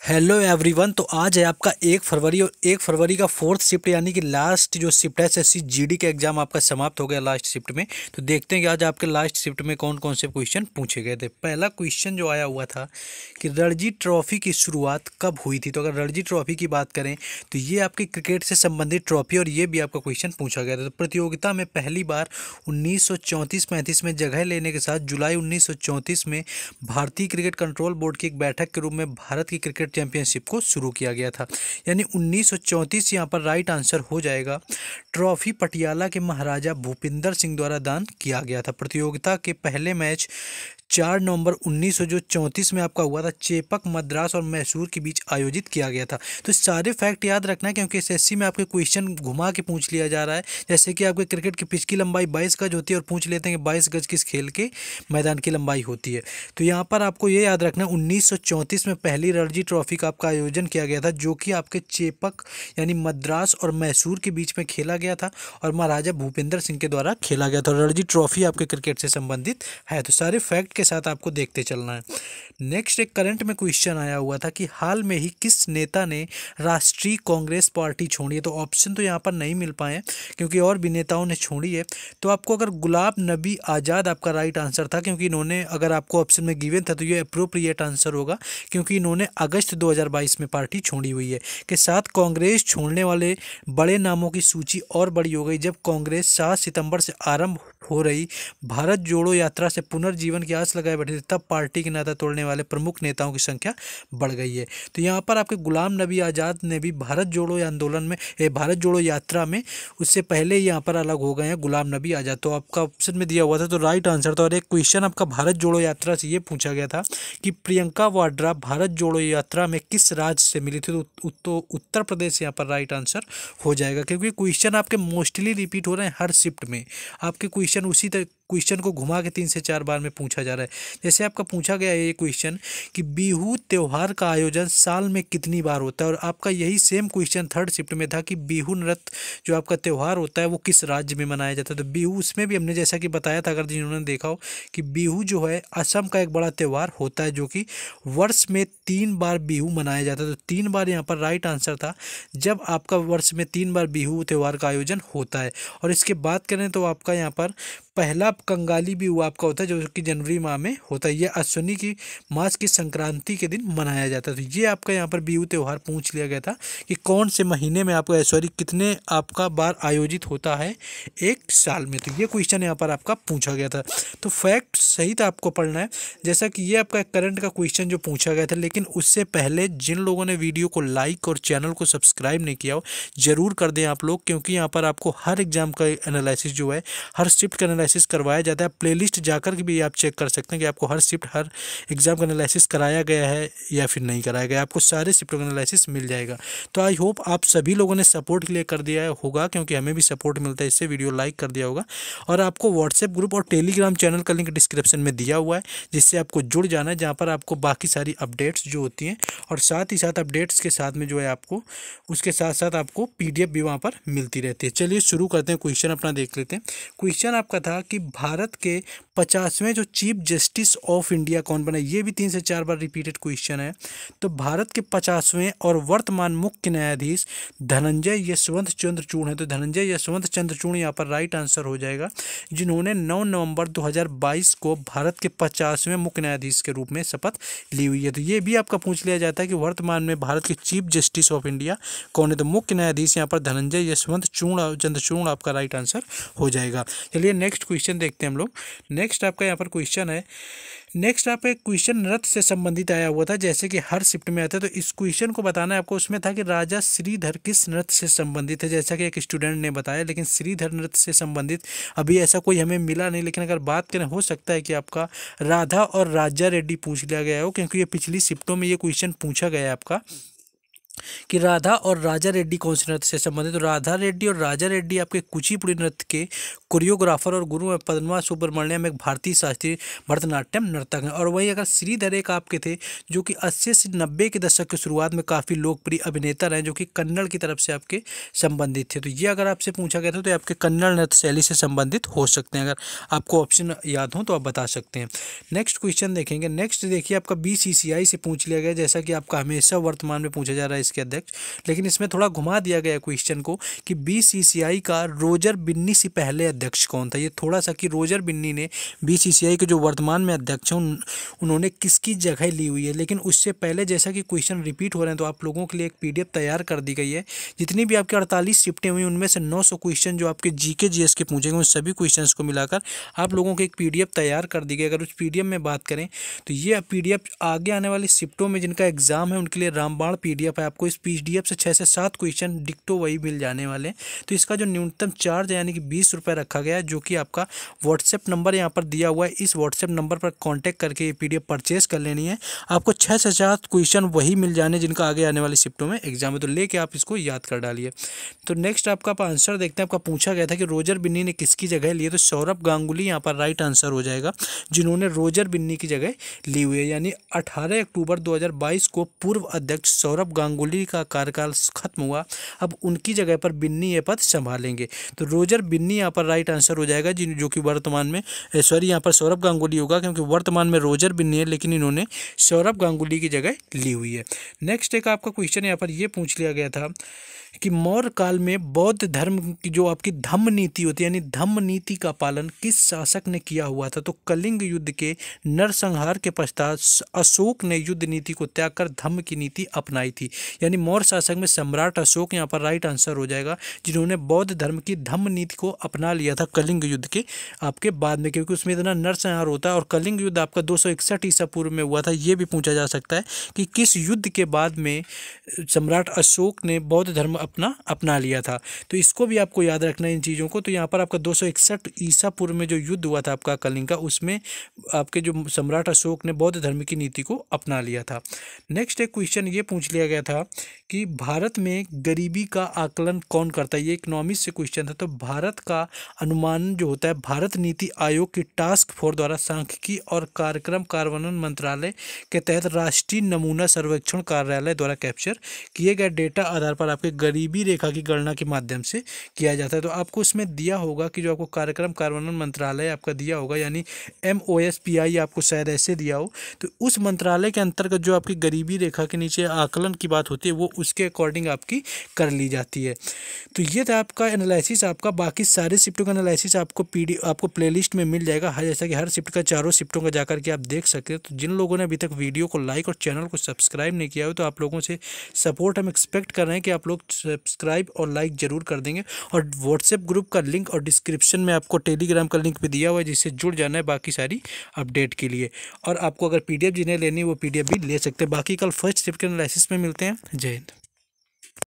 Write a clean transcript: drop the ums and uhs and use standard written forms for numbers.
Hello everyone. तो आज है आपका 1 फरवरी और 1 फरवरी का फोर्थ शिफ्ट यानी कि लास्ट जो शिफ्ट है एसएससी जीडी का एग्जाम आपका समाप्त हो गया लास्ट शिफ्ट में। तो देखते हैं कि आज आपके लास्ट शिफ्ट में कौन कौन से क्वेश्चन पूछे गए थे। पहला क्वेश्चन जो आया हुआ था कि रणजी ट्रॉफी की शुरुआत कब हुई थी। तो अगर रणजी ट्रॉफी की बात करें तो ये आपकी क्रिकेट से संबंधित ट्रॉफी और ये भी आपका क्वेश्चन पूछा गया था। तो प्रतियोगिता में पहली बार 1934-35 में जगह लेने के साथ जुलाई 1934 में भारतीय क्रिकेट कंट्रोल बोर्ड की एक बैठक के रूप में भारत की क्रिकेट चैंपियनशिप को शुरू किया गया था। यानी 1934 यहाँ पर राइट आंसर हो जाएगा। ट्रॉफी पटियाला के महाराजा भूपिंदर सिंह द्वारा दान किया गया था। प्रतियोगिता के पहले मैच 4 नवंबर 1934 में आपका हुआ था। चेपक, मद्रास और मैसूर के बीच आयोजित किया गया था। तो सारे फैक्ट याद रखना है क्योंकि एसएससी में आपके क्वेश्चन घुमा के पूछ लिया जा रहा है। जैसे कि आपके क्रिकेट की पिच की लंबाई 22 गज होती है और पूछ लेते हैं कि 22 गज किस खेल के मैदान की लंबाई होती है। तो यहाँ पर आपको ये याद रखना है 1934 में पहली रणजी ट्रॉफी का आपका आयोजन किया गया था, जो कि आपके चेपक यानी मद्रास और मैसूर के बीच में खेला गया था और महाराजा भूपेंद्र सिंह के द्वारा खेला गया था। रणजी ट्रॉफी आपके क्रिकेट से संबंधित है। तो सारे फैक्ट के साथ आपको देखते चलना है। नेक्स्ट एक करंट में क्वेश्चन आया हुआ था कि हाल में ही किस नेता ने राष्ट्रीय कांग्रेस पार्टी छोड़ी है। तो ऑप्शन तो यहाँ पर नहीं मिल पाए क्योंकि और भी नेताओं ने छोड़ी है। तो आपको अगर गुलाम नबी आज़ाद आपका राइट आंसर था, क्योंकि इन्होंने, अगर आपको ऑप्शन में गिवन था तो ये अप्रोप्रिएट आंसर होगा क्योंकि इन्होंने अगस्त 2022 में पार्टी छोड़ी हुई है। के साथ कांग्रेस छोड़ने वाले बड़े नामों की सूची और बड़ी हो गई जब कांग्रेस 7 सितंबर से आरंभ हो रही भारत जोड़ो यात्रा से पुनर्जीवन की आस लगाए बैठे थे, तब पार्टी के नाता तोड़ने वाले प्रमुख नेताओं की संख्या बढ़ गई है। तो यहाँ पर आपके गुलाम नबी आज़ाद ने भी भारत जोड़ो आंदोलन में, भारत जोड़ो यात्रा में उससे पहले यहाँ पर अलग हो गए हैं गुलाम नबी आज़ाद। तो आपका ऑप्शन में दिया हुआ था तो राइट आंसर था। और एक क्वेश्चन आपका भारत जोड़ो यात्रा से ये पूछा गया था कि प्रियंका वाड्रा भारत जोड़ो यात्रा में किस राज्य से मिली थी। तो उत्तर प्रदेश यहाँ पर राइट आंसर हो जाएगा क्योंकि क्वेश्चन आपके मोस्टली रिपीट हो रहे हैं हर शिफ्ट में। आपके क्वेश्चन उसी तरह क्वेश्चन को घुमा के 3 से 4 बार में पूछा जा रहा है। जैसे आपका पूछा गया है ये क्वेश्चन कि बिहू त्योहार का आयोजन साल में कितनी बार होता है, और आपका यही सेम क्वेश्चन थर्ड शिफ्ट में था कि बिहू नृत्य जो आपका त्यौहार होता है वो किस राज्य में मनाया जाता है। तो बिहू, उसमें भी हमने जैसा कि बताया था, अगर जिन्होंने देखा हो, कि बिहू जो है असम का एक बड़ा त्यौहार होता है जो कि वर्ष में 3 बार बिहू मनाया जाता है। तो 3 बार यहाँ पर राइट आंसर था जब आपका वर्ष में 3 बार बिहू त्यौहार का आयोजन होता है। और इसके बात करें तो आपका यहाँ पर पहला कंगाली बिहू आपका होता है जो कि जनवरी माह में होता है। यह अश्विनी की मास की संक्रांति के दिन मनाया जाता है। तो ये आपका यहाँ पर बिहू त्यौहार पूछ लिया गया था कि कौन से महीने में आपका, सॉरी, कितने आपका बार आयोजित होता है एक साल में। तो ये क्वेश्चन यहाँ पर आपका पूछा गया था। तो फैक्ट सही था, आपको पढ़ना है। जैसा कि ये आपका करंट का क्वेश्चन जो पूछा गया था, लेकिन उससे पहले जिन लोगों ने वीडियो को लाइक और चैनल को सब्सक्राइब नहीं किया हो जरूर कर दें आप लोग, क्योंकि यहाँ पर आपको हर एग्जाम का एनालिसिस जो है, हर शिफ्ट का एनालिसिस करवाया जाता है। प्लेलिस्ट जाकर के भी आप चेक कर सकते हैं कि आपको हर शिफ्ट, हर एग्जाम का एनालिसिस कराया गया है या फिर नहीं कराया गया। आपको सारे शिफ्टों का एनालिसिस मिल जाएगा। तो आई होप आप सभी लोगों ने सपोर्ट के लिए कर दिया होगा, क्योंकि हमें भी सपोर्ट मिलता है इससे। वीडियो लाइक कर दिया होगा और आपको व्हाट्सएप ग्रुप और टेलीग्राम चैनल का लिंक डिस्क्रिप्शन में दिया हुआ है, जिससे आपको जुड़ जाना है, जहाँ पर आपको बाकी सारी अपडेट्स जो होती हैं और साथ ही साथ अपडेट्स के साथ में जो है आपको उसके साथ साथ आपको पीडीएफ भी वहाँ पर मिलती रहती है। चलिए शुरू करते हैं, क्वेश्चन अपना देख लेते हैं। क्वेश्चन आपका था कि भारत के 50वें जो चीफ जस्टिस ऑफ इंडिया कौन बने। ये भी 3 से 4 बार रिपीटेड क्वेश्चन है। तो भारत के 50वें और वर्तमान मुख्य न्यायाधीश धनंजय यशवंत चंद्र चूड़ है। तो धनंजय यशवंत चंद्र चूड़ यहाँ पर राइट आंसर हो जाएगा, जिन्होंने 9 नवंबर 2022 को भारत के 50वें मुख्य न्यायाधीश के रूप में शपथ ली हुई है। तो ये भी आपका पूछ लिया जाता है कि वर्तमान में भारत के चीफ जस्टिस ऑफ इंडिया कौन है। तो मुख्य न्यायाधीश यहाँ पर धनंजय यशवंत चंद्र चूड़ आपका राइट आंसर हो जाएगा। चलिए नेक्स्ट क्वेश्चन देखते हैं हम लोग। नेक्स्ट आपका यहाँ पर क्वेश्चन है, नेक्स्ट आपका एक क्वेश्चन नृत्य से संबंधित आया हुआ था, जैसे कि हर शिफ्ट में आता है। तो इस क्वेश्चन को बताना है आपको। उसमें था कि राजा श्रीधर किस नृत्य से संबंधित है, जैसा कि एक स्टूडेंट ने बताया, लेकिन श्रीधर नृत्य से संबंधित अभी ऐसा कोई हमें मिला नहीं। लेकिन अगर बात करें, हो सकता है कि आपका राधा और राजा रेड्डी पूछ लिया गया हो, क्योंकि ये पिछली शिफ्टों में ये क्वेश्चन पूछा गया है आपका। कि राधा और राजा रेड्डी कौन से नृत्य से संबंधित। तो राधा रेड्डी और राजा रेड्डी आपके कुचिपुड़ी नृत्य के कोरियोग्राफर और गुरु हैं। पद्मा सुब्रमण्यम एक भारतीय शास्त्रीय भरतनाट्यम नर्तक हैं। और वहीं अगर श्रीधर एक आपके थे जो कि 80 से 90 के दशक की शुरुआत में काफ़ी लोकप्रिय अभिनेता रहे, जो कि कन्नड़ की तरफ से आपके संबंधित थे। तो ये अगर आपसे पूछा गया था तो ये आपके कन्नड़ नृत्य शैली से संबंधित हो सकते हैं। अगर आपको ऑप्शन याद हो तो आप बता सकते हैं। नेक्स्ट क्वेश्चन देखेंगे। नेक्स्ट देखिए आपका BCCI से पूछ लिया गया, जैसा कि आपका हमेशा वर्तमान में पूछा जा रहा है इसके अध्यक्ष, लेकिन इसमें थोड़ा घुमा दिया गया क्वेश्चन को कि BCCI का रोजर बिन्नी से पहले अध्यक्ष कौन था। ये थोड़ा सा कि रोजर बिन्नी ने BCCI के जो वर्तमान में अध्यक्ष हैं उन्होंने किसकी जगह ली हुई है। लेकिन उससे पहले जैसा कि क्वेश्चन रिपीट हो रहे हैं तो आप लोगों के लिए एक PDF तैयार कर दी गई है। जितनी भी आपके 48 शिफ्टें हुई उनमें से 900 क्वेश्चन जो आपके GK GS के पूछे गए उन सभी क्वेश्चंस को मिलाकर आप लोगों को एक PDF तैयार कर दी गई। अगर उस PDF में बात करें तो ये PDF आगे आने वाली शिफ्टों में जिनका एग्जाम है उनके लिए रामबाण PDF है। आपको इस PDF से 6 से 7 क्वेश्चन डिक्टो वही मिल जाने वाले हैं। तो इसका जो न्यूनतम चार्ज है यानी कि 20 रुपये रखा गया है, जो कि आपका व्हाट्सएप नंबर यहाँ पर दिया हुआ है। इस व्हाट्सएप नंबर पर कांटेक्ट करके ये PDF परचेज कर लेनी है। आपको 6 से 7 क्वेश्चन वही मिल जाने जिनका आगे आने वाली शिफ्टों में एग्जाम है, तो लेके आप इसको याद कर डालिए। तो नेक्स्ट आपका आंसर देखते हैं। आपका पूछा गया था कि रोजर बिन्नी ने किसकी जगह ली है, तो सौरभ गांगुली यहाँ पर राइट आंसर हो जाएगा, जिन्होंने रोजर बिन्नी की जगह ली हुई है। यानी 18 अक्टूबर 2022 को पूर्व अध्यक्ष सौरभ गांगुली का कार्यकाल खत्म हुआ। अब उनकी जगह पर बिन्नी ये पद संभालेंगे। तो रोजर बिन्नी यहाँ पर राइट आंसर हो जाएगा, जो कि वर्तमान में यहाँ पर सौरभ गांगुली होगा, क्योंकि वर्तमान में रोजर बिन्नी है लेकिन इन्होंने सौरभ गांगुली की जगह ली हुई है। नेक्स्ट एक आपका क्वेश्चन यहाँ पर ये पूछ लिया गया था कि मौर्य काल में बौद्ध धर्म की जो आपकी धम्म नीति होती है, यानी धम्म नीति का पालन किस शासक ने किया हुआ था। तो कलिंग युद्ध के नरसंहार के पश्चात अशोक ने युद्ध नीति को त्याग कर धम्म की नीति अपनाई थी। यानी मौर्य शासक में सम्राट अशोक यहाँ पर राइट आंसर हो जाएगा, जिन्होंने बौद्ध धर्म की धम्म नीति को अपना लिया था कलिंग युद्ध के आपके बाद में, क्योंकि उसमें इतना नरसंहार होता है। और कलिंग युद्ध आपका 261 ईसा पूर्व में हुआ था। ये भी पूछा जा सकता है कि किस युद्ध के बाद में सम्राट अशोक ने बौद्ध धर्म अपना लिया था। तो इसको भी आपको याद रखना है इन चीज़ों को। तो यहाँ पर आपका 261 ईसा पूर्व में जो युद्ध हुआ था आपका कलिंग का, उसमें आपके जो सम्राट अशोक ने बौद्ध धर्म की नीति को अपना लिया था। नेक्स्ट एक क्वेश्चन ये पूछ लिया गया था कि भारत में गरीबी का आकलन कौन करता है। ये इकोनॉमिक्स से क्वेश्चन था। तो भारत का अनुमान जो होता है भारत नीति आयोग की टास्क फोर्स द्वारा सांख्यिकी और कार्यक्रम कार्यान्वयन मंत्रालय के तहत राष्ट्रीय नमूना सर्वेक्षण कार्यालय द्वारा कैप्चर किए गए डेटा आधार पर आपके गरीबी रेखा की गणना के माध्यम से किया जाता है। तो आपको इसमें दिया होगा कि जो आपको कार्यक्रम कार्यान्वयन मंत्रालय आपका दिया होगा, यानी MOSPI आपको शायद ऐसे दिया हो। तो उस मंत्रालय के अंतर्गत जो आपकी गरीबी रेखा के नीचे आकलन की बात होती है वो उसके अकॉर्डिंग आपकी कर ली जाती है। तो ये था आपका एनालिसिस। आपका बाकी सारे शिफ्टों का एनालिसिस आपको प्लेलिस्ट में मिल जाएगा, जैसा कि हर शिफ्ट का चारों शिफ्टों का जाकर के आप देख सकते हैं। तो जिन लोगों ने अभी तक वीडियो को लाइक और चैनल को सब्सक्राइब नहीं किया हो तो आप लोगों से सपोर्ट हम एक्सपेक्ट कर रहे हैं कि आप लोग सब्सक्राइब और लाइक जरूर कर देंगे। और व्हाट्सएप ग्रुप का लिंक और डिस्क्रिप्शन में आपको टेलीग्राम का लिंक भी दिया हुआ है, जिससे जुड़ जाना है बाकी सारी अपडेट के लिए। और आपको अगर PDF जिन्हें लेनी है वो PDF भी ले सकते हैं। बाकी कल फर्स्ट शिफ्ट के एनालिसिस में मिलते हैं। जय हिंद।